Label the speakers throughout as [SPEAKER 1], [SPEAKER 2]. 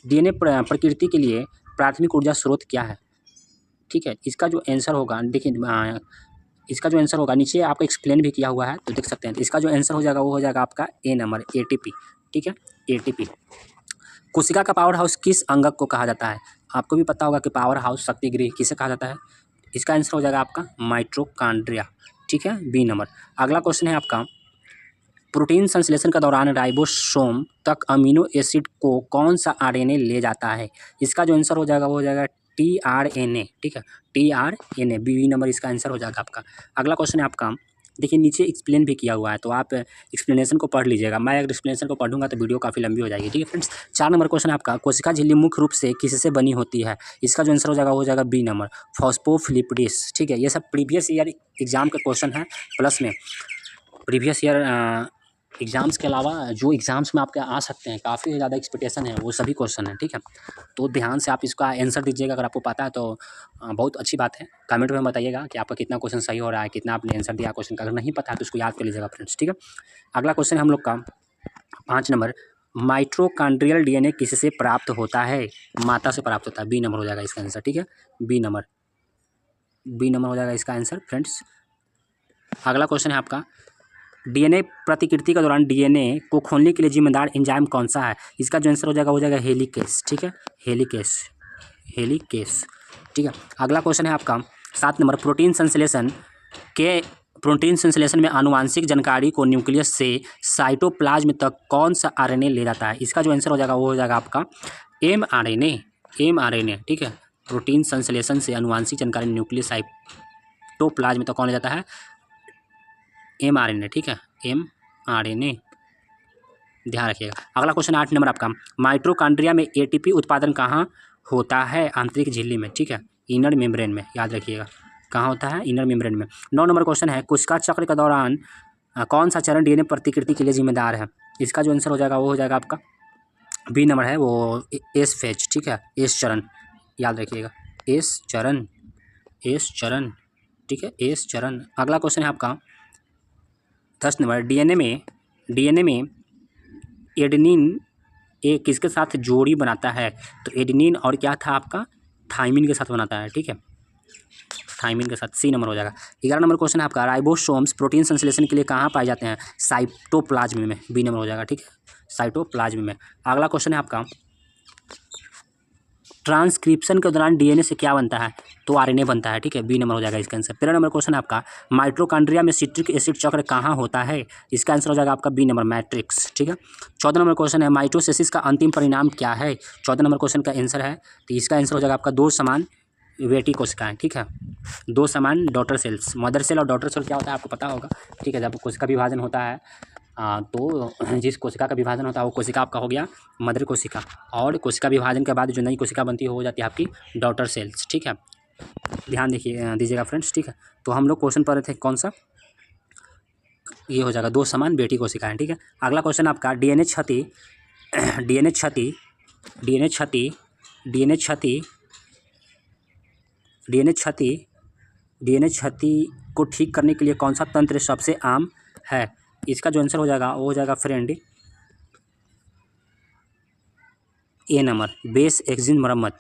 [SPEAKER 1] DNA प्रकृति के लिए प्राथमिक ऊर्जा स्रोत क्या है? ठीक है, इसका जो आंसर होगा देखिए, इसका जो आंसर होगा नीचे आपको एक्सप्लेन भी किया हुआ है तो देख सकते हैं। इसका जो आंसर हो जाएगा वो हो जाएगा आपका ए नंबर, एटीपी। ठीक है, एटीपी। कोशिका का पावर हाउस किस अंगक को कहा जाता है? आपको भी पता होगा कि पावर हाउस शक्ति गृह किसे कहा जाता है। इसका आंसर हो जाएगा आपका माइटोकॉन्ड्रिया। ठीक है, बी नंबर। अगला क्वेश्चन है आपका, प्रोटीन संश्लेषण के दौरान राइबोसोम तक अमीनो एसिड को कौन सा आरएनए ले जाता है? इसका जो आंसर हो जाएगा वो हो जाएगा टीआरएनए। ठीक है, टीआरएनए, बी नंबर इसका आंसर हो जाएगा आपका। अगला क्वेश्चन है आपका, देखिए नीचे एक्सप्लेन भी किया हुआ है तो आप एक्सप्लेनेशन को पढ़ लीजिएगा। मैं अगर एक्सप्लेनेशन को पढ़ूंगा तो वीडियो काफ़ी लंबी हो जाएगी। ठीक है फ्रेंड्स, 4 नंबर क्वेश्चन है आपका, कोशिका झिल्ली मुख्य रूप से किससे बनी होती है? इसका जो आंसर हो जाएगा वो हो जाएगा बी नंबर, फॉस्फोलिपिड्स। ठीक है, ये सब प्रीवियस ईयर एग्जाम का क्वेश्चन है, प्लस में प्रीवियस ईयर एग्ज़ाम्स के अलावा जो एग्ज़ाम्स में आपके आ सकते हैं, काफ़ी ज़्यादा एक्सपेक्टेशन है, वो सभी क्वेश्चन हैं। ठीक है, तो ध्यान से आप इसका आंसर दीजिएगा। अगर आपको पता है तो बहुत अच्छी बात है। कमेंट में बताइएगा कि आपका कितना क्वेश्चन सही हो रहा है, कितना आपने आंसर दिया क्वेश्चन का। अगर नहीं पता है तो उसको याद कर लीजिएगा फ्रेंड्स। ठीक है, अगला क्वेश्चन है हम लोग का 5 नंबर, माइटोकॉन्ड्रियल डीएनए किससे प्राप्त होता है? माता से प्राप्त होता है, बी नंबर हो जाएगा इसका आंसर। ठीक है, बी नंबर, बी नंबर हो जाएगा इसका आंसर फ्रेंड्स। अगला क्वेश्चन है आपका, डीएनए प्रतिकृति के दौरान डीएनए को खोलने के लिए जिम्मेदार एंजाइम कौन सा है? इसका जो आंसर हो जाएगा वो हो जाएगा हेलिकेस। ठीक है, हेलिकेस, हेलिकेस। ठीक है, अगला क्वेश्चन है आपका 7 नंबर, प्रोटीन संश्लेषण में आनुवांशिक जानकारी को न्यूक्लियस से साइटोप्लाज्म तक कौन सा आरएनए ले जाता है? इसका जो आंसर हो जाएगा वो हो जाएगा आपका एमआरएनए, एमआरएनए। ठीक है, प्रोटीन संश्लेषण से आनुवांशिक जानकारी न्यूक्लियस साइटोप्लाज्म तक कौन ले जाता है? एमआरएनए। ठीक है, एमआरएनए, ध्यान रखिएगा। अगला क्वेश्चन 8 नंबर आपका, माइटोकॉन्ड्रिया में एटीपी उत्पादन कहाँ होता है? आंतरिक झिल्ली में। ठीक है, इनर मेम्ब्रेन में, याद रखिएगा कहाँ होता है? इनर मेम्ब्रेन में। 9 नंबर क्वेश्चन है, कोशिका चक्र के दौरान कौन सा चरण डीएनए प्रतिकृति के लिए जिम्मेदार है? इसका जो आंसर हो जाएगा वो हो जाएगा आपका बी नंबर है, वो एस फेज। ठीक है, एस चरण, याद रखिएगा, एस चरण, एस चरण। ठीक है, एस चरण। अगला क्वेश्चन है आपका 10 नंबर, डीएनए में एडेनिन ए किसके साथ जोड़ी बनाता है? तो एडेनिन और क्या था आपका? थाइमिन के साथ बनाता है। ठीक है, थाइमिन के साथ, सी नंबर हो जाएगा। 11 नंबर क्वेश्चन है आपका, राइबोसोम्स प्रोटीन संश्लेषण के लिए कहाँ पाए जाते हैं? साइटोप्लाज्म में, बी नंबर हो जाएगा। ठीक है, साइटोप्लाज्म में। अगला क्वेश्चन है आपका, ट्रांसक्रिप्शन के दौरान डीएनए से क्या बनता है? तो आरएनए बनता है। ठीक है, बी नंबर हो जाएगा इसका आंसर। 13 नंबर क्वेश्चन है आपका, माइटोकॉन्ड्रिया में सिट्रिक एसिड चक्र कहाँ होता है? इसका आंसर हो जाएगा आपका बी नंबर, मैट्रिक्स। ठीक है, 14 नंबर क्वेश्चन है, माइटोसिस का अंतिम परिणाम क्या है? 14 नंबर क्वेश्चन का आंसर है, तो इसका आंसर हो जाएगा आपका 2 समान बेटी कोशिकाएं। ठीक है, 2 समान डॉटर सेल्स। मदर सेल और डॉटर सेल क्या होता है आपको पता होगा। ठीक है, जब कोशिका विभाजन होता है तो जिस कोशिका का विभाजन होता है वो कोशिका आपका हो गया मदर कोशिका, और कोशिका विभाजन के बाद जो नई कोशिका बनती है हो जाती है आपकी डॉटर सेल्स। ठीक है, ध्यान दीजिएगा फ्रेंड्स। ठीक है, तो हम लोग क्वेश्चन पढ़ रहे थे कौन सा, ये हो जाएगा 2 समान बेटी कोशिकाएं। ठीक है, अगला क्वेश्चन आपका, डीएनए क्षति, डीएनए क्षति, डीएनए क्षति, डीएनए क्षति, डीएनए क्षति, डीएनए क्षति को ठीक करने के लिए कौन सा तंत्र सबसे आम है? इसका जो आंसर हो जाएगा वो हो जाएगा फ्रेंड ए नंबर, बेस एक्सिन मरम्मत।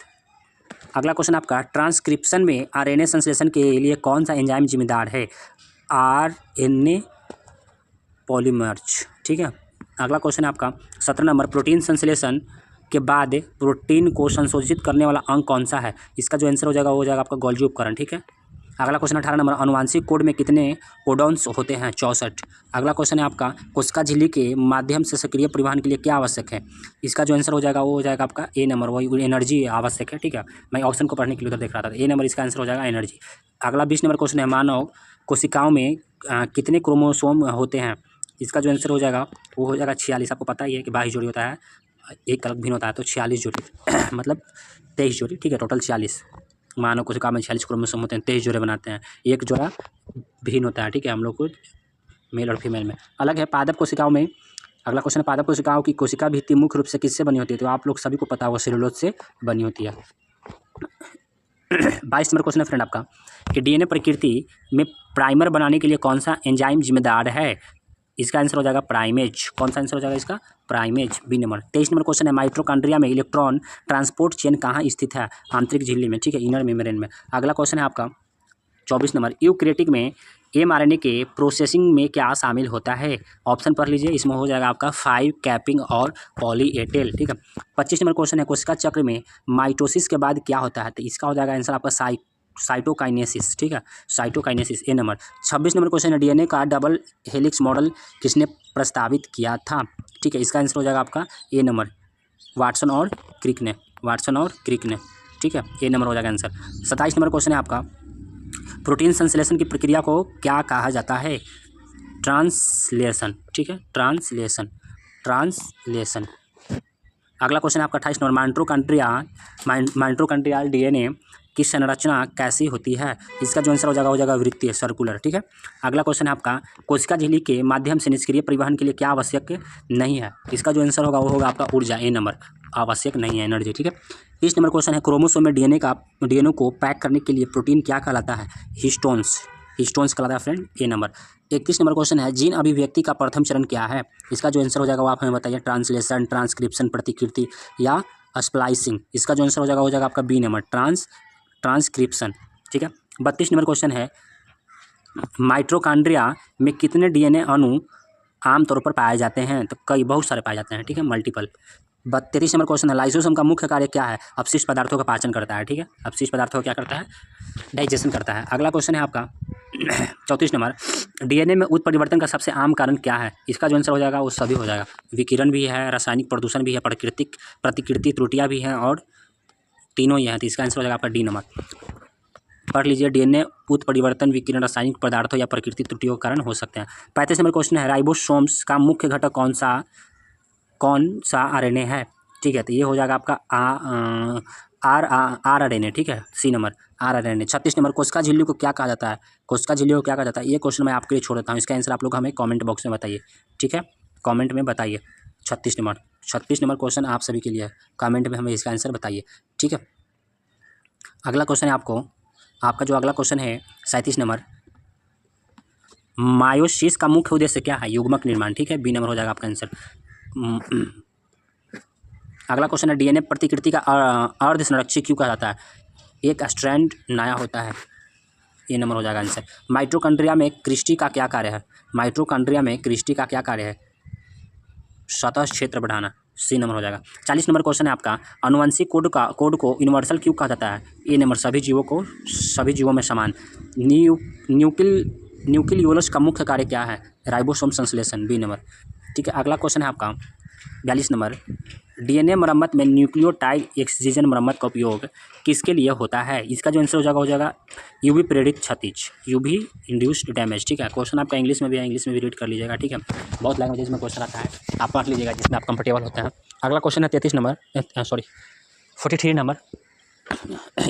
[SPEAKER 1] अगला क्वेश्चन आपका, ट्रांसक्रिप्शन में आरएनए संश्लेषण के लिए कौन सा एंजाइम जिम्मेदार है? आरएनए पॉलीमर्ज। ठीक है, अगला क्वेश्चन है आपका 17 नंबर, प्रोटीन संश्लेषण के बाद प्रोटीन को संशोधित करने वाला अंग कौन सा है? इसका जो आंसर हो जाएगा वो हो जाएगा आपका गोल्गी उपकरण। ठीक है, अगला क्वेश्चन 18 नंबर, अनुवांशिक कोड में कितने कोडॉन्स होते हैं? 64। अगला क्वेश्चन है आपका, कोशिका झिल्ली के माध्यम से सक्रिय परिवहन के लिए क्या आवश्यक है? इसका जो आंसर हो जाएगा वो हो जाएगा आपका ए नंबर, वही एनर्जी आवश्यक है। ठीक है, मैं ऑप्शन को पढ़ने के लिए उधर देख रहा था, ए नंबर इसका आंसर हो जाएगा एनर्जी। अगला 20 नंबर क्वेश्चन है, मानव कोशिकाओं में कितने क्रोमोसोम होते हैं? इसका जो आंसर हो जाएगा वो हो जाएगा 46। आपको पता ही है कि 22 जोड़ी होता है, एक अलग भिन्न होता है, तो 46 जोड़ी मतलब 23 जोड़ी। ठीक है, टोटल 46। मानव कोशिका में 46 क्रोमोसोम होते हैं, 23 जोड़े बनाते हैं, एक जोड़ा भिन्न होता है। ठीक है, हम लोग को मेल और फीमेल में अलग है। पादप कोशिकाओं में, अगला क्वेश्चन है, पादप कोशिकाओं की कोशिका भित्ति मुख्य रूप से किससे बनी होती है? तो आप लोग सभी को पता होगा सेलुलोज से बनी होती है। 22 नंबर क्वेश्चन है फ्रेंड आपका, कि डीएनए प्रकृति में प्राइमर बनाने के लिए कौन सा एंजाइम जिम्मेदार है? इसका आंसर हो जाएगा प्राइमेज। कौन सा आंसर हो जाएगा इसका? प्राइमेज, बी नंबर। 23 नंबर क्वेश्चन है माइटोकॉन्ड्रिया में इलेक्ट्रॉन ट्रांसपोर्ट चेन कहाँ स्थित है? आंतरिक झिल्ली में, ठीक है, इनर मेम्ब्रेन में। अगला क्वेश्चन है आपका 24 नंबर, यूकैरियोटिक में mRNA के प्रोसेसिंग में क्या शामिल होता है? ऑप्शन पढ़ लीजिए, इसमें हो जाएगा आपका 5 कैपिंग और पॉली ए टेल, ठीक है। 25 नंबर क्वेश्चन है कोशिका चक्र में माइटोसिस के बाद क्या होता है? तो इसका हो जाएगा आंसर आपका साइटोकाइनेसिस, ठीक है, साइटोकाइनेसिस, ए नंबर। 26 नंबर क्वेश्चन है डीएनए का डबल हेलिक्स मॉडल किसने प्रस्तावित किया था? ठीक है, इसका आंसर हो जाएगा आपका ए नंबर, वाटसन और क्रिक ने, वाटसन और क्रिक ने, ठीक है, ए नंबर हो जाएगा आंसर। 27 नंबर क्वेश्चन है आपका प्रोटीन संश्लेषण की प्रक्रिया को क्या कहा जाता है? ट्रांसलेशन, ठीक है, ट्रांसलेशन, ट्रांसलेशन। अगला क्वेश्चन है आपका 28 नंबर, माइटोकॉन्ड्रियल डीएनए की संरचना कैसी होती है? इसका जो आंसर हो जाएगा वृत्तीय, सर्कुलर, ठीक है। अगला क्वेश्चन है आपका कोशिका झिल्ली के माध्यम से निष्क्रिय परिवहन के लिए क्या आवश्यक नहीं है? इसका जो आंसर होगा वो होगा आपका ऊर्जा, ए नंबर, आवश्यक नहीं है, एनर्जी, ठीक है। 30 नंबर क्वेश्चन है क्रोमोसोम में डीएनए को पैक करने के लिए प्रोटीन क्या कहलाता है? हिस्टोन्स, हिस्टोन्स कहलाता है फ्रेंड, ए नंबर। 31 नंबर क्वेश्चन है जीन अभिव्यक्ति का प्रथम चरण क्या है? इसका जो आंसर हो जाएगा वो आप हमें बताइए, ट्रांसलेशन, ट्रांसक्रिप्शन, प्रतिकृति या स्प्लाइसिंग। इसका जो आंसर हो जाएगा आपका बी नंबर, ट्रांसक्रिप्शन, ठीक है। 32 नंबर क्वेश्चन है माइटोकॉन्ड्रिया में कितने डीएनए अणु आमतौर पर पाए जाते हैं? तो कई, बहुत सारे पाए जाते हैं, ठीक है, मल्टीपल। 33 नंबर क्वेश्चन है लाइसोसोम का मुख्य कार्य क्या है? अपशिष्ट पदार्थों का पाचन करता है, ठीक है, अपशिष्ट पदार्थों का क्या करता है? डाइजेशन करता है। अगला क्वेश्चन है आपका 34 नंबर, डीएनए में उत्परिवर्तन का सबसे आम कारण क्या है? इसका जो आंसर हो जाएगा वो सभी हो जाएगा, विकिरण भी है, रासायनिक प्रदूषण भी है, प्रतिकृति त्रुटियां भी हैं और तीनों ही हैं, तो इसका आंसर हो जाएगा आपका डी नंबर। पढ़ लीजिए, डीएनए उत्परिवर्तन विकिरण रासायनिक पदार्थों या प्रकृति त्रुटियों के कारण हो सकते हैं। 35 नंबर क्वेश्चन है राइबोसोम्स का मुख्य घटक कौन सा आरएनए है? ठीक है, तो ये हो जाएगा आपका आरएनए, ठीक है, सी नंबर, आरएनए। 36 नंबर कोशिका झिल्ली को क्या कहा जाता है? कोशिका झिल्ली को क्या कहा जाता है? ये क्वेश्चन मैं आपके लिए छोड़ देता हूँ, इसका आंसर आप लोग हमें कमेंट बॉक्स में बताइए, ठीक है, कमेंट में बताइए। 36 नंबर क्वेश्चन आप सभी के लिए है, कमेंट में हमें इसका आंसर बताइए, ठीक है। अगला क्वेश्चन है आपका जो अगला क्वेश्चन है 37 नंबर, मायोसिस का मुख्य उद्देश्य क्या है? युग्मक निर्माण, ठीक है, बी नंबर हो जाएगा आपका आंसर। अगला क्वेश्चन है डीएनए प्रतिकृति का अर्ध संरक्षक क्यों कहा जाता है? एक स्ट्रैंड नया होता है, ये नंबर हो जाएगा आंसर। माइटोकॉन्ड्रिया में क्रिस्टी का क्या कार्य है? माइटोकॉन्ड्रिया में क्रिस्टी का क्या कार्य है? सतह क्षेत्र बढ़ाना, सी नंबर हो जाएगा। 40 नंबर क्वेश्चन है आपका आनुवंशिक कोड को यूनिवर्सल क्यों कहा जाता है? ए नंबर, सभी जीवों में समान। न्यूक्लियोलस का मुख्य कार्य क्या है? राइबोसोम संश्लेषण, बी नंबर, ठीक है। अगला क्वेश्चन है आपका 42 नंबर, डीएनए मरम्मत में न्यूक्लियोटाइड एक्सचिंजन मरम्मत का उपयोग किसके लिए होता है? इसका जो आंसर हो जाएगा यूवी प्रेरित क्षतिज, यूवी इंड्यूस्ड डैमेज, ठीक है। क्वेश्चन आपका इंग्लिश में भी है, इंग्लिश में भी रीड कर लीजिएगा, ठीक है, बहुत लैंग्वेजेस में क्वेश्चन आता है, आप पढ़ लीजिएगा जिसमें आप कंफर्टेबल होते हैं। अगला क्वेश्चन है 43 नंबर,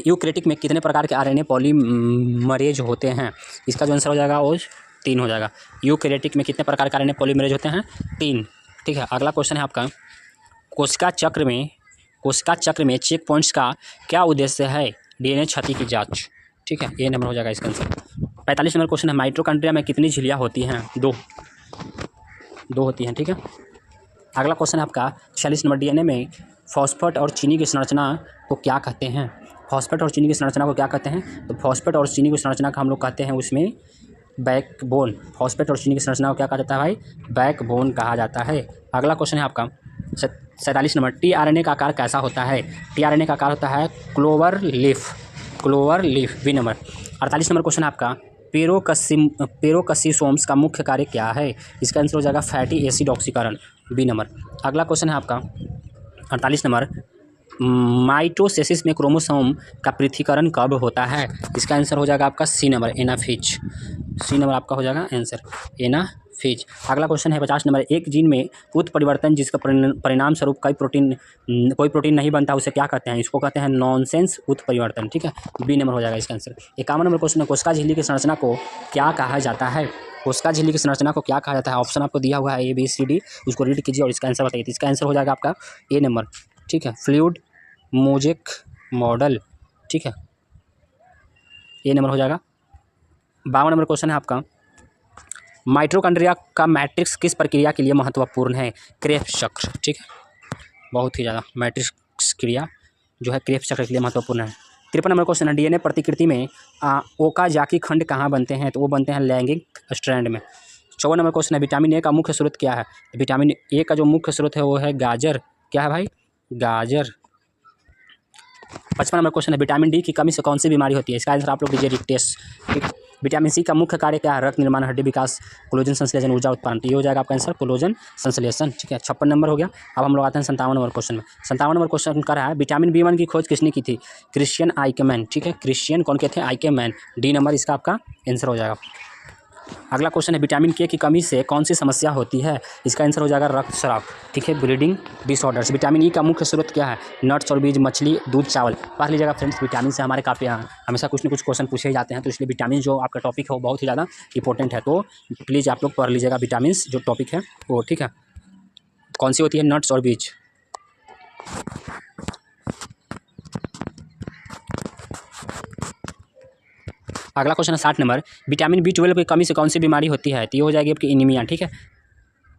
[SPEAKER 1] यूकैरियोटिक में कितने प्रकार के आरएनए पॉलीमरेज होते हैं? इसका जो आंसर हो जाएगा वो 3 हो जाएगा। यूकैरियोटिक में कितने प्रकार के आरएनए पॉलीमरेज होते हैं? 3, ठीक है। अगला क्वेश्चन है आपका कोशिका चक्र में चेक पॉइंट्स का क्या उद्देश्य है? डीएनए क्षति की जांच, ठीक है, ये नंबर हो जाएगा इसका आंसर। 45 नंबर क्वेश्चन है माइटोकॉन्ड्रिया में कितनी झिल्लियाँ होती हैं? 2 होती हैं, ठीक है। अगला क्वेश्चन है आपका 46 नंबर, डीएनए में फॉस्फेट और चीनी की संरचना को क्या कहते हैं? फॉस्फेट और चीनी की संरचना को क्या कहते हैं? तो फॉस्फेट और चीनी की संरचना का हम लोग कहते हैं उसमें बैकबोन। फॉस्फेट और चीनी की संरचना को क्या कहा जाता है भाई? बैकबोन कहा जाता है। अगला क्वेश्चन है आपका 47 नंबर, टीआरएनए का आकार कैसा होता है? टीआरएनए का आकार होता है clover leaf, B number. 48 number question है आपका पेरोकसिसोम्स का मुख्य कार्य क्या है? इसका आंसर हो जाएगा फैटी एसिड ऑक्सीकरण, बी नंबर। अगला क्वेश्चन है आपका 48 नंबर, माइटोसिस में क्रोमोसोम का पृथक्करण कब होता है? इसका आंसर हो जाएगा आपका C number, anaphase, C number आपका हो जाएगा आंसर, एनाफेज। अगला क्वेश्चन है 50 नंबर, एक जीन में उत्परिवर्तन जिसका परिणाम स्वरूप कोई प्रोटीन नहीं बनता उसे क्या कहते हैं? इसको कहते हैं नॉनसेंस उत्परिवर्तन, ठीक है, बी नंबर हो जाएगा इसका आंसर। 51 नंबर क्वेश्चन है कोशिका झिल्ली की संरचना को क्या कहा जाता है? कोशिका झिल्ली की संरचना को क्या कहा जाता है? ऑप्शन आपको दिया हुआ है ABCD, उसको रीड कीजिए और इसका आंसर बताइए। इसका आंसर हो जाएगा आपका ए नंबर, ठीक है, फ्लूइड मोजेक मॉडल, ठीक है, ए नंबर हो जाएगा। 52 नंबर क्वेश्चन है आपका माइटोकॉन्ड्रिया का मैट्रिक्स किस प्रक्रिया के लिए महत्वपूर्ण है? क्रेब्स चक्र, ठीक है, बहुत ही ज़्यादा मैट्रिक्स क्रिया जो है क्रेब्स चक्र के लिए महत्वपूर्ण है। 53 नंबर क्वेश्चन है, डीएनए प्रतिकृति में ओकाजाकी खंड कहाँ बनते हैं? तो वो बनते हैं लैंगिक स्ट्रैंड में। 54 नंबर क्वेश्चन है, विटामिन ए का मुख्य स्रोत क्या है? विटामिन ए का जो मुख्य स्रोत है वो है गाजर। क्या है भाई? गाजर। 55 नंबर क्वेश्चन है, विटामिन डी की कमी से कौन सी बीमारी होती है? इसका आंसर आप लोग दीजिए रिक्टेस। विटामिन सी का मुख्य कार्य क्या है? रक्त निर्माण, हड्डी विकास, कोलेजन संश्लेषण, ऊर्जा उत्पादन। ये हो जाएगा आपका आंसर कोलेजन संश्लेषण, ठीक है। 56 नंबर हो गया। अब हम लोग आते हैं 57 नंबर क्वेश्चन में। 57 नंबर क्वेश्चन कर रहा है, विटामिन B1 की खोज किसने की थी? क्रिश्चियन आइकेमैन, ठीक है, क्रिश्चियन कौन के थे? आइकेमैन। डी नंबर इसका आपका आंसर हो जाएगा। अगला क्वेश्चन है, विटामिन के की कमी से कौन सी समस्या होती है? इसका आंसर हो जाएगा रक्तस्राव, ठीक है, ब्लीडिंग डिसऑर्डर्स। विटामिन ई का मुख्य स्रोत क्या है? नट्स और बीज, मछली, दूध, चावल। पढ़ लीजिएगा फ्रेंड्स, विटामिन से हमारे काफ़ी हमेशा कुछ न कुछ क्वेश्चन पूछे जाते हैं, तो इसलिए विटामिन जो आपका टॉपिक है वो बहुत ही ज़्यादा इंपॉर्टेंट है, तो प्लीज़ आप लोग पढ़ लीजिएगा विटामिन जो टॉपिक है वो, ठीक है। कौन सी होती है? नट्स और बीज। अगला क्वेश्चन है 60 नंबर, विटामिन B12 की कमी से कौन सी बीमारी होती है? तो ये हो जाएगी आपकी एनीमिया, ठीक है,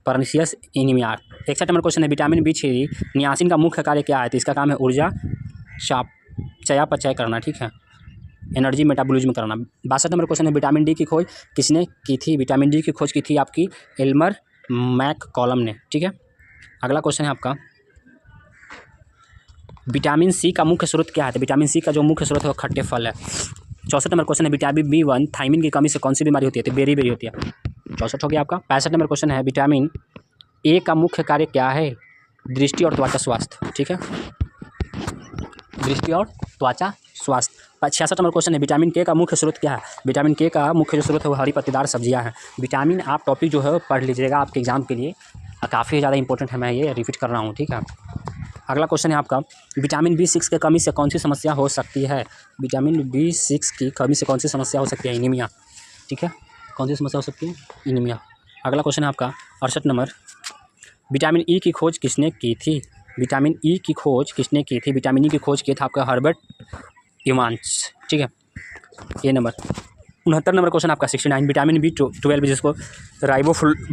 [SPEAKER 1] पर्निशियस एनीमिया। 61 नंबर क्वेश्चन है, विटामिन B3 नियासिन का मुख्य कार्य क्या है? तो इसका काम है ऊर्जा चयापचय करना, ठीक है, एनर्जी मेटाबॉलिज्म करना। 62 नंबर क्वेश्चन है, विटामिन डी की खोज किसने की थी? विटामिन डी की खोज की थी आपकी एल्मर मैककॉलम ने, ठीक है। अगला क्वेश्चन है आपका, विटामिन सी का मुख्य स्रोत क्या है? तो विटामिन सी का जो मुख्य स्रोत है वो खट्टे फल है। 64 नंबर क्वेश्चन है, विटामिन B1 थायमिन की कमी से कौन सी बीमारी होती है? तो बेरी होती है। 64 हो गया आपका। 65 नंबर क्वेश्चन है, विटामिन ए का मुख्य कार्य क्या है? दृष्टि और त्वचा स्वास्थ्य, ठीक है, दृष्टि और त्वचा स्वास्थ्य। 66 नंबर क्वेश्चन है, विटामिन के का मुख्य स्रोत क्या है? विटामिन के का मुख्य जो स्रोत है वो हरी पत्तेदार सब्जियां हैं। विटामिन आप टॉपिक जो है पढ़ लीजिएगा आपके एग्जाम के लिए, काफ़ी ज़्यादा इंपॉर्टेंट है, मैं ये रिपीट कर रहा हूँ, ठीक है। अगला क्वेश्चन है आपका, विटामिन B6 की कमी से कौन सी समस्या हो सकती है? विटामिन B6 की कमी से कौन सी समस्या हो सकती है? एनीमिया, ठीक है, कौन सी समस्या हो सकती है? एनीमिया। अगला क्वेश्चन है आपका 68 नंबर, विटामिन ई की खोज किसने की थी? विटामिन ई की खोज किसने की थी? विटामिन ई की खोज किया था आपका हर्बर्ट इवांस, ठीक है, ये नंबर। 69 नंबर क्वेश्चन आपका 69, विटामिन B12 जिसको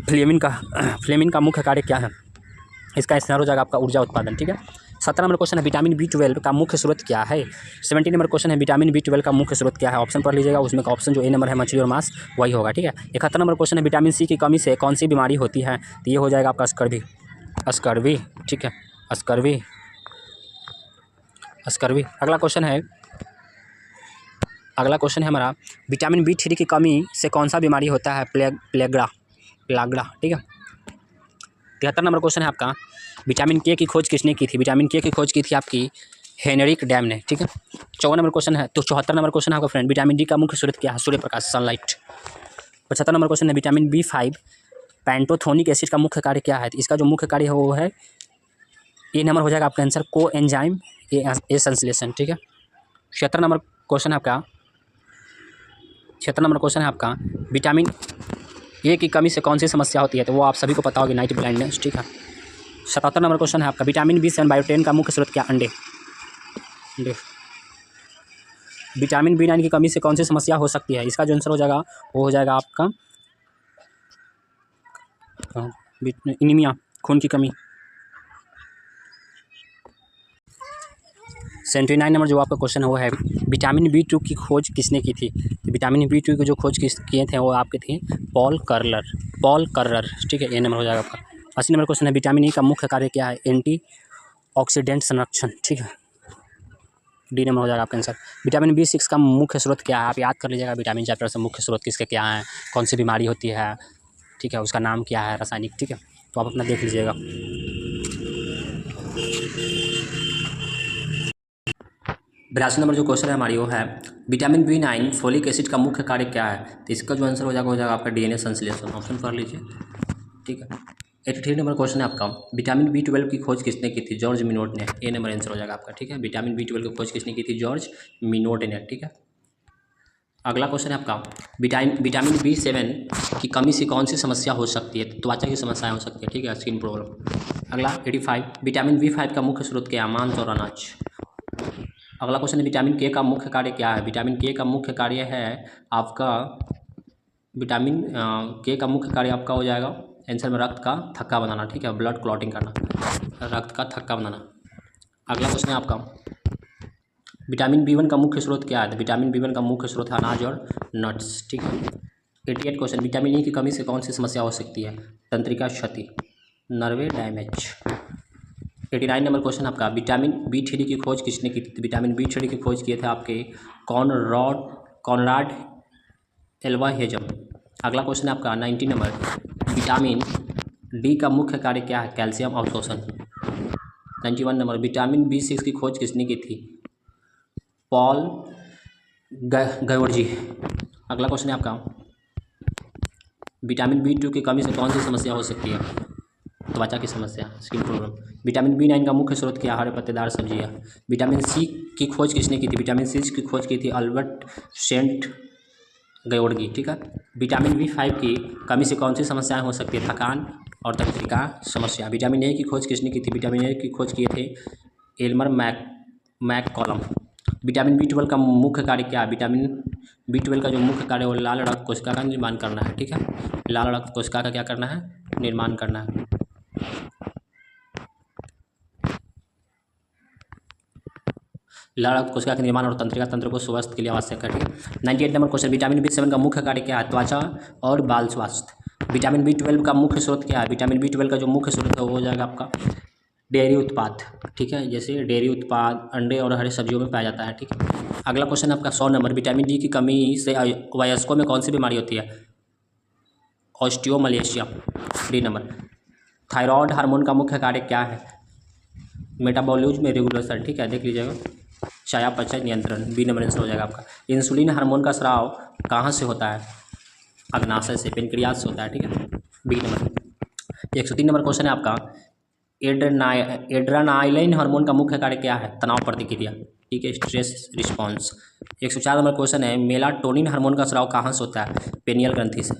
[SPEAKER 1] फ्लेमिन का मुख्य कार्य क्या है? इसका आंसर हो जाएगा आपका ऊर्जा उत्पादन, ठीक है। 17 नंबर क्वेश्चन है, विटामिन B12 का मुख्य स्रोत क्या है? 70 नंबर क्वेश्चन है, विटामिन B12 का मुख्य स्रोत क्या है? ऑप्शन पढ़ लीजिएगा, उसमें का ऑप्शन जो ए नंबर है मछली और मांस वही होगा, ठीक है। 71 नंबर क्वेश्चन है, विटामिन सी की कमी से कौन सी बीमारी होती है? तो ये हो जाएगा आपका स्कर्वी, ठीक है, स्कर्वी। अगला क्वेश्चन है हमारा, विटामिन B3 की कमी से कौन सा बीमारी होता है? प्लेगड़ा, ठीक है। 73 नंबर क्वेश्चन है आपका, विटामिन के की खोज किसने की थी? विटामिन के की खोज की थी आपकी हेनरिक डैम ने, ठीक है। 54 नंबर क्वेश्चन है, तो 74 नंबर क्वेश्चन है आपका फ्रेंड, विटामिन डी का मुख्य स्रोत क्या है? Surya Prakash, sunlight. 75 number question है, विटामिन B5 पैंटोथोनिक एसिड का मुख्य कार्य क्या है? तो इसका जो मुख्य कार्य है वो है, ए नंबर हो जाएगा आपका आंसर को एंजाइम ए संश्लेषण, ठीक है। 76 नंबर क्वेश्चन है आपका, विटामिन ए की कमी से कौन सी समस्या होती है? तो वो आप सभी को पता होगी, नाइट ब्लाइंडनेस, ठीक है। 77 नंबर क्वेश्चन है आपका, विटामिन B7 बायोटेन का मुख्य स्रोत क्या? अंडे। विटामिन B9 की कमी से कौन सी समस्या हो सकती है? इसका जो आंसर हो जाएगा वो हो जाएगा आपका एनीमिया, खून की कमी। 79 नंबर जो आपका क्वेश्चन है वो है, विटामिन B2 की खोज किसने की थी? तो विटामिन B2 की जो खोज किए थे वो आपके थे पॉल कर्रर, ठीक है, ये नंबर हो जाएगा आपका। 80 नंबर क्वेश्चन है, विटामिन ई का मुख्य कार्य क्या है? एंटीऑक्सीडेंट संरक्षण, ठीक है, डी नंबर हो जाएगा आपका आंसर। विटामिन B6 का मुख्य स्रोत क्या है? आप याद कर लीजिएगा विटामिन चैप्टर से, मुख्य स्रोत किसके क्या है, कौन सी बीमारी होती है, ठीक है, उसका नाम क्या है रासायनिक, ठीक है, तो आप अपना देख लीजिएगा। 82 नंबर जो क्वेश्चन है हमारी वो है, विटामिन B9 फोलिक एसिड का मुख्य कार्य क्या है? तो इसका जो आंसर हो जाएगा आपका DNA संश्लेषण, ऑप्शन पढ़ लीजिए, ठीक है। 83 नंबर क्वेश्चन है आपका, विटामिन B12 की खोज किसने की थी? जॉर्ज मिनोट ने, ए नंबर आंसर हो जाएगा आपका, ठीक है। विटामिन B12 की खोज किसने की थी? जॉर्ज मिनोट ने, ठीक है। अगला क्वेश्चन है आपका, विटामिन B7 की कमी से कौन सी समस्या हो सकती है? तो त्वचा की समस्याएं हो सकती है, ठीक है, स्किन प्रॉब्लम। अगला 85, विटामिन B5 का मुख्य स्रोत क्या है? मांस और अनाज। अगला क्वेश्चन है, विटामिन के का मुख्य कार्य क्या है? विटामिन के का मुख्य कार्य है आपका विटामिन के का मुख्य कार्य आपका हो जाएगा आंसर में रक्त का थक्का बनाना, ठीक है, ब्लड क्लॉटिंग करना, रक्त का थक्का बनाना। अगला क्वेश्चन है आपका विटामिन B1 का मुख्य स्रोत क्या है? तो विटामिन B1 का मुख्य स्रोत है अनाज और नट्स, ठीक है। 88 क्वेश्चन विटामिन E की कमी से कौन सी समस्या हो सकती है? तंत्रिका क्षति, नर्वे डैमेज। 89 नंबर क्वेश्चन आपका विटामिन B3 की खोज किसने की थी? विटामिन B3 की खोज किए थे आपके कॉनराड एल्वाहेजम। अगला क्वेश्चन है आपका 90 नंबर विटामिन D का मुख्य कार्य क्या है? कैल्शियम अवशोषण। 91 नंबर विटामिन B6 की खोज किसने की थी? पॉल गैवर्जी। अगला क्वेश्चन है आपका विटामिन B2 की कमी से कौन सी समस्या हो सकती है? त्वचा की समस्या, स्किन प्रॉब्लम। विटामिन B9 का मुख्य स्रोत क्या? हरे पत्तेदार सब्जियां। विटामिन C की खोज किसने की थी? विटामिन C की खोज की थी अल्बर्ट सेंट गयोर्गी, ठीक है। विटामिन B5 की कमी से कौन सी समस्याएं हो सकती है? थकान और तंत्रिका समस्या। विटामिन A की खोज किसने की थी? विटामिन A की खोज किए थे एल्मर मैककॉलम। विटामिन B12 का मुख्य कार्य क्या है? विटामिन B12 का जो मुख्य कार्य है वो लाल रक्त कोशिका का निर्माण करना है, ठीक है। लाल रक्त कोशिका का क्या करना है? निर्माण करना है। लाल रक्त कोशिका के निर्माण और तंत्रिका तंत्र को स्वस्थ के लिए आवश्यक है, ठीक है। 98 नंबर क्वेश्चन विटामिन B7 का मुख्य कार्य क्या है? त्वचा और बाल स्वास्थ्य। विटामिन B12 का मुख्य स्रोत क्या है? विटामिन B12 का जो मुख्य स्रोत है वो हो जाएगा आपका डेयरी उत्पाद, ठीक है, जैसे डेयरी उत्पाद, अंडे और हरी सब्जियों में पाया जाता है, ठीक है। अगला क्वेश्चन आपका 100 नंबर विटामिन D की कमी से वयस्कों में कौन सी बीमारी होती है? Osteomalacia. D number thyroid hormone का मुख्य कार्य क्या है? मेटाबॉलिज्म रेगुलेशन, ठीक है, देख लीजिएगा। चयापचय नियंत्रण, बी नंबर आंसर हो जाएगा आपका। इंसुलिन हार्मोन का स्राव कहाँ से होता है? अग्नाशय से, पेनक्रियाज से होता है, ठीक है, बी नंबर। 103 नंबर क्वेश्चन है आपका एड्रेनालाइन हार्मोन का मुख्य कार्य क्या है? तनाव प्रतिक्रिया, ठीक है, स्ट्रेस रिस्पॉन्स। 104 नंबर क्वेश्चन है मेलाटोनिन हार्मोन का स्राव कहाँ से होता है? पेनियल ग्रंथि से।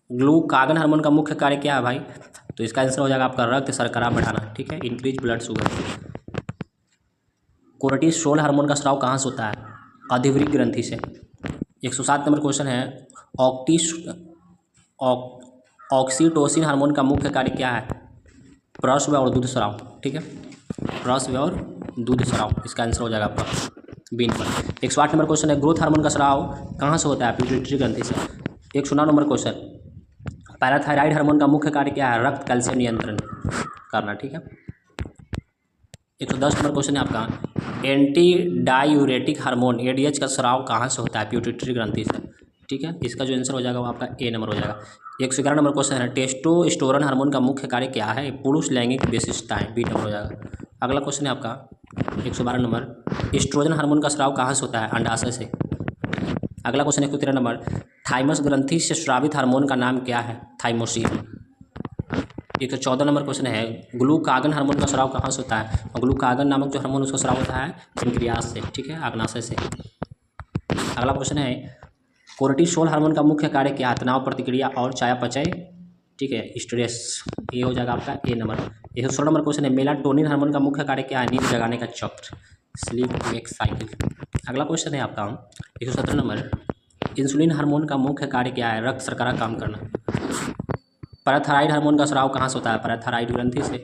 [SPEAKER 1] ग्लूकागन हार्मोन का मुख्य कार्य क्या है भाई? तो इसका आंसर हो जाएगा आपका रक्त शर्करा बढ़ाना, ठीक है, increase blood sugar. Cortisol hormone का स्राव कहाँ से होता है? अधिवृक्क ग्रंथि से। 107 नंबर क्वेश्चन है ऑक्सीटोसिन हार्मोन का मुख्य कार्य क्या है? प्रस्व और दूध स्राव, ठीक है, प्रस्व और दूध स्राव। इसका आंसर हो जाएगा आपका बी नंबर। 108 नंबर क्वेश्चन है ग्रोथ हार्मोन का स्राव कहाँ से होता है? पिट्यूटरी ग्रंथि से। 109 नंबर क्वेश्चन पैराथायराइड हार्मोन का मुख्य कार्य क्या है? रक्त कैल्शियम नियंत्रण करना, ठीक है। 110 नंबर क्वेश्चन है आपका एंटी डायूरेटिक हार्मोन ADH का स्राव कहाँ से होता है? पिट्यूटरी ग्रंथि से, ठीक है। इसका जो आंसर हो जाएगा वो आपका ए नंबर हो जाएगा। 111 नंबर क्वेश्चन है टेस्टोस्टेरोन हार्मोन का मुख्य कार्य क्या है? पुरुष लैंगिक विशेषताएं, बी नंबर हो जाएगा। अगला क्वेश्चन है आपका 112 नंबर एस्ट्रोजन हार्मोन का स्राव कहाँ से होता है? अंडाशय से। अगला क्वेश्चन 113 नंबर थाइमस ग्रंथि से स्रावित हार्मोन का नाम क्या है? थाइमोसिन। 114 नंबर क्वेश्चन है ग्लूकागन हार्मोन का स्राव कहाँ से होता है? और ग्लूकागन नामक जो हार्मोन उसका स्राव होता है पेनक्रियाज से, ठीक है, अग्नाशय से। अगला क्वेश्चन है कोर्टिसोल हार्मोन का मुख्य कार्य क्या है? तनाव प्रतिक्रिया और चयापचय, ठीक है, स्ट्रेस। ये हो जाएगा आपका ए नंबर। 116 नंबर क्वेश्चन है मेलाटोनिन हार्मोन का मुख्य कार्य क्या है? नींद जगाने का चक्र, स्लीप वेक साइकिल। अगला क्वेश्चन है आपका 117 नंबर इंसुलिन हार्मोन का मुख्य कार्य क्या है? रक्त शर्करा काम करना। पैराथायराइड हार्मोन का स्राव कहाँ से होता है? पैराथायराइड ग्रंथि से।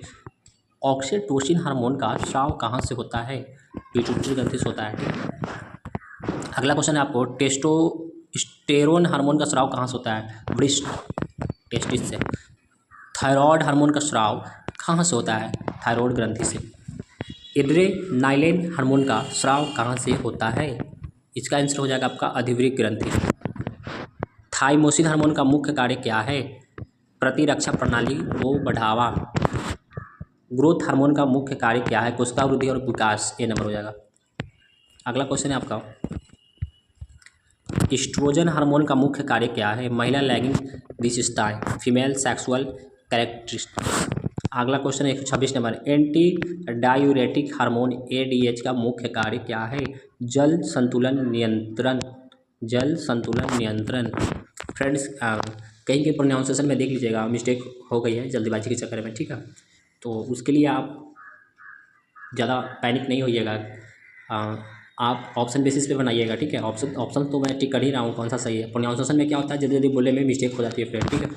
[SPEAKER 1] ऑक्सीटोसिन हार्मोन का स्राव कहाँ से होता है? पिट्यूटरी ग्रंथि से होता है, ठीक है। अगला क्वेश्चन है आपको टेस्टोस्टेरोन हार्मोन का स्राव कहाँ से होता है? ब्रेस्ट, टेस्टिस से। थायराइड हार्मोन का स्राव कहाँ से होता है? थायराइड ग्रंथि से। एड्रेनालाइन हार्मोन का स्राव कहाँ से होता है? इसका आंसर हो जाएगा आपका अधिवृक्क ग्रंथि। थाइमोसिन हार्मोन का मुख्य कार्य क्या है? प्रतिरक्षा प्रणाली को बढ़ावा। ग्रोथ हार्मोन का मुख्य कार्य क्या है? कोशिका वृद्धि और विकास, ए नंबर हो जाएगा। अगला क्वेश्चन है आपका एस्ट्रोजन हार्मोन का मुख्य कार्य क्या है? महिला लैंगिक विशेषताएं, फीमेल सेक्सुअल कैरेक्टरिस्टिक्स। अगला क्वेश्चन है 126 number anti diuretic hormone ADH का मुख्य कार्य क्या है? जल संतुलन नियंत्रण, जल संतुलन नियंत्रण। फ्रेंड्स कहीं के प्रोनाउंसिएशन में देख लीजिएगा मिस्टेक हो गई है जल्दीबाजी के चक्कर में, ठीक है, तो उसके लिए आप ज़्यादा पैनिक नहीं होइएगा। आप ऑप्शन बेसिस पे बनाइएगा, ठीक है। ऑप्शन तो मैं टिक कर ही रहा हूँ, कौन सा सही है। प्रोनाउंसिएशन में क्या होता है, जल्दी जल्दी बोलने में मिस्टेक हो जाती है फ्रेंड, ठीक है।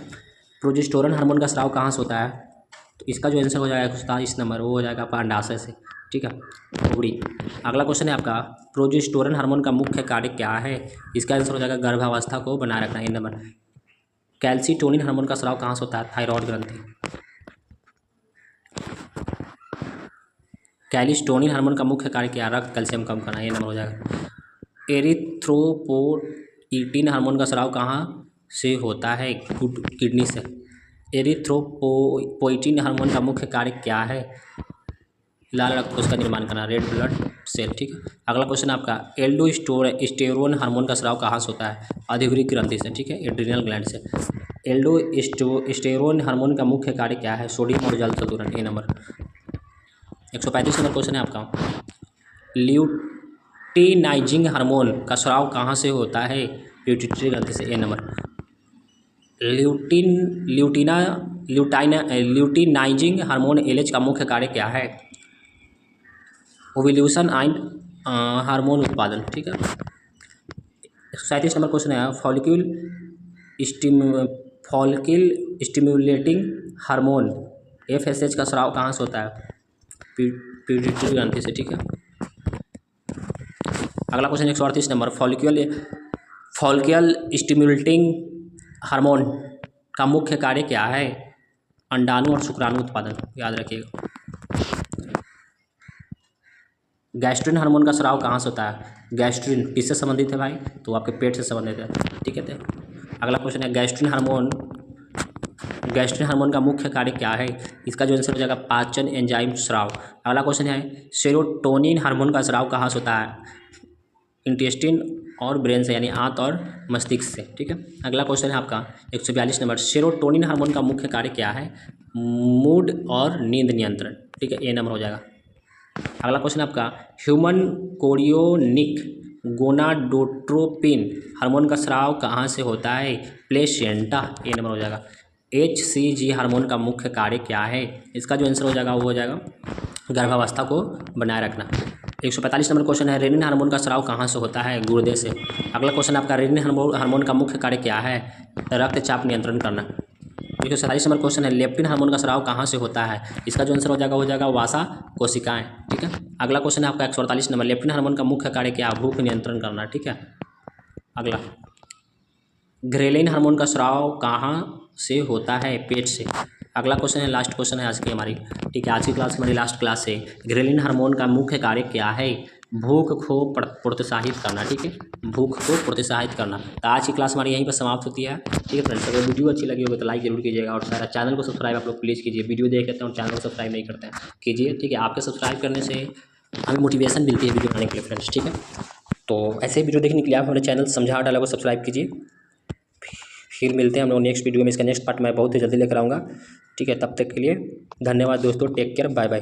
[SPEAKER 1] प्रोजेस्टेरोन हार्मोन का स्राव कहाँ से होता है, तो इसका जो आंसर हो जाएगा इस नंबर, वो हो जाएगा आपका अंडाशय से, ठीक है, ओवरी। अगला क्वेश्चन है आपका, प्रोजेस्टेरोन हार्मोन का मुख्य कार्य क्या है, इसका आंसर हो जाएगा गर्भावस्था को बनाए रखना, ये नंबर। कैल्सीटोनिन हार्मोन का स्राव कहाँ से होता है, थायराइड ग्रंथि। कैल्सीटोनिन हार्मोन का मुख्य कार्य क्या है, रक्त कैल्शियम कम करना, ये नंबर हो जाएगा। एरिथ्रोपोइटिन हार्मोन का स्राव कहाँ से होता है, किडनी से। एरिथ्रोपोइटिन हार्मोन का मुख्य कार्य क्या है, लाल रक्त कोश का निर्माण करना, रेड ब्लड सेल, ठीक है। अगला क्वेश्चन आपका, एल्डोस्टेरोन हार्मोन का स्राव कहाँ से होता है, अधिवृक्क ग्रंथि से, ठीक है, एड्रिनल ग्लैंड से। एल्डोस्टेरोन हार्मोन का मुख्य कार्य क्या है, सोडियम और जल संतुलन, ए नंबर। 135 नंबर क्वेश्चन है आपका, ल्यूटिनाइजिंग हार्मोन का स्राव कहाँ से होता है, पिट्यूटरी ग्रंथि से, ए नंबर। ल्यूटिनाइजिंग हार्मोन एलएच का मुख्य कार्य क्या है, ओव्यूलेशन एंड हार्मोन उत्पादन, ठीक है। 37 नंबर क्वेश्चन है, फॉलिकल स्टिमुलेटिंग हार्मोन एफएसएच का स्राव कहाँ से होता है, पिट्यूटरी ग्रंथि से, ठीक है। अगला question 138 number, follicle stimulating hormone का मुख्य कार्य क्या है, अंडाणु और शुक्राणु उत्पादन, याद रखिएगा। गैस्ट्रिन हार्मोन का स्राव कहाँ से होता है, गैस्ट्रिन किससे संबंधित है भाई, तो आपके पेट से संबंधित है, ठीक है। अगला क्वेश्चन है, गैस्ट्रिन हार्मोन का मुख्य कार्य क्या है, इसका जो आंसर हो जाएगा पाचन एंजाइम स्राव। अगला क्वेश्चन है, सेरोटोनिन हार्मोन का स्राव कहाँ से होता है, इंटेस्टिन और ब्रेन से, यानी आंत और मस्तिष्क से, ठीक है। अगला क्वेश्चन है आपका 142 नंबर, सेरोटोनिन हार्मोन का मुख्य कार्य क्या है, मूड और नींद नियंत्रण, ठीक है, ए नंबर हो जाएगा। अगला क्वेश्चन आपका, ह्यूमन कोरियोनिक गोनाडोट्रोपिन हार्मोन का स्राव कहाँ से होता है, प्लेसेंटा, ए नंबर हो जाएगा। HCG हार्मोन का मुख्य कार्य क्या है, इसका जो आंसर हो जाएगा वो हो जाएगा गर्भावस्था को बनाए रखना। 145 नंबर क्वेश्चन है, रेनिन हार्मोन का स्राव कहाँ से होता है, गुर्दे से। अगला क्वेश्चन आपका, रेनिन हार्मोन का मुख्य कार्य क्या है, रक्तचाप नियंत्रण करना। 147 नंबर क्वेश्चन है, लेप्टिन हार्मोन का स्राव कहाँ से होता है, इसका जो आंसर हो जाएगा वासा कोशिकाएं, ठीक है। अगला क्वेश्चन है आपका 148 नंबर, लेप्टिन हार्मोन का मुख्य कार्य क्या, भूख नियंत्रण करना, ठीक है। अगला, ग्रेलिन हार्मोन का स्राव कहाँ से होता है, पेट से। अगला क्वेश्चन है, लास्ट क्वेश्चन है आज की हमारी, ठीक है, आज की क्लास हमारी लास्ट क्लास है। ग्रेलिन हार्मोन का मुख्य कार्य क्या है, भूख को प्रोत्साहित करना, ठीक है, भूख को प्रोत्साहित करना। तो आज की क्लास हमारी यहीं पर समाप्त होती है, ठीक है फ्रेंड्स। अगर वीडियो अच्छी लगी होगी तो लाइक जरूर कीजिएगा, और सारा चैनल को सब्सक्राइब आप लोग प्लीज़ कीजिए। वीडियो देख लेते हैं और चैनल को सब्सक्राइब नहीं करते हैं, कीजिए, ठीक है। आपके सब्सक्राइब करने से हमें मोटिवेशन मिलती है वीडियो बनाने के लिए फ्रेंड्स, ठीक है। तो ऐसे वीडियो देखने के लिए आप हमारे चैनल समझा डाला को सब्सक्राइब कीजिए। फिर मिलते हैं हम लोग नेक्स्ट वीडियो में, इसका नेक्स्ट पार्ट मैं बहुत ही जल्दी लेकर आऊँगा, ठीक है। तब तक के लिए धन्यवाद दोस्तों, टेक केयर, बाय बाय।